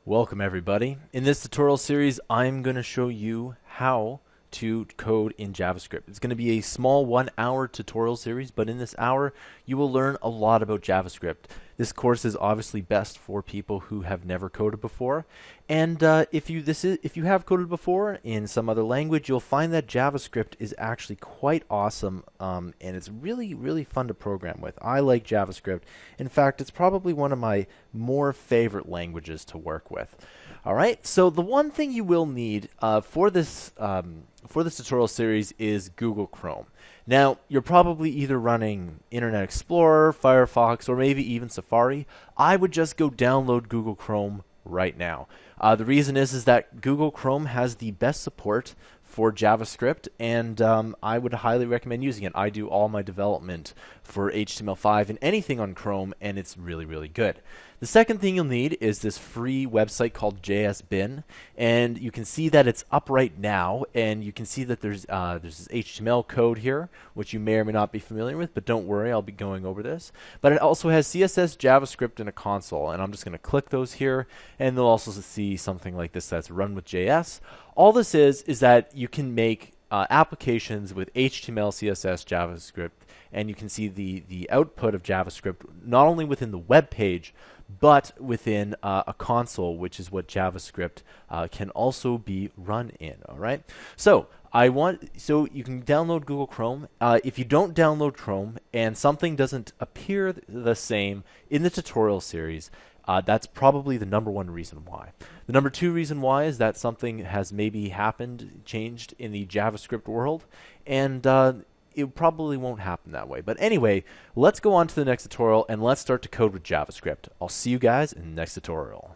Welcome everybody. In this tutorial series, I'm going to show you how to code in JavaScript. It's going to be a small 1-hour tutorial series, but in this hour, you will learn a lot about JavaScript. This course is obviously best for people who have never coded before, and if you have coded before in some other language, you'll find that JavaScript is actually quite awesome, and it's really fun to program with. I like JavaScript. In fact, it's probably one of my more favorite languages to work with. All right, so the one thing you will need for this tutorial series is Google Chrome. Now, you're probably either running Internet Explorer, Firefox, or maybe even Safari. I would just go download Google Chrome right now. The reason is that Google Chrome has the best support for JavaScript, and I would highly recommend using it. I do all my development for HTML5 and anything on Chrome, and it's really good. The second thing you'll need is this free website called JSBin, and you can see that it's up right now, and you can see that there's this HTML code here, which you may or may not be familiar with, but don't worry, I'll be going over this. But it also has CSS, JavaScript, and a console, and I'm just going to click those here, and they'll also see something like this that's run with JS. All this is that you can make applications with HTML, CSS, JavaScript, and you can see the output of JavaScript not only within the web page, but within a console, which is what JavaScript can also be run in. All right. So you can download Google Chrome. If you don't download Chrome and something doesn't appear the same in the tutorial series, that's probably the #1 reason why. The #2 reason why is that something has maybe changed in the JavaScript world, and it probably won't happen that way. But anyway, let's go on to the next tutorial and let's start to code with JavaScript. I'll see you guys in the next tutorial.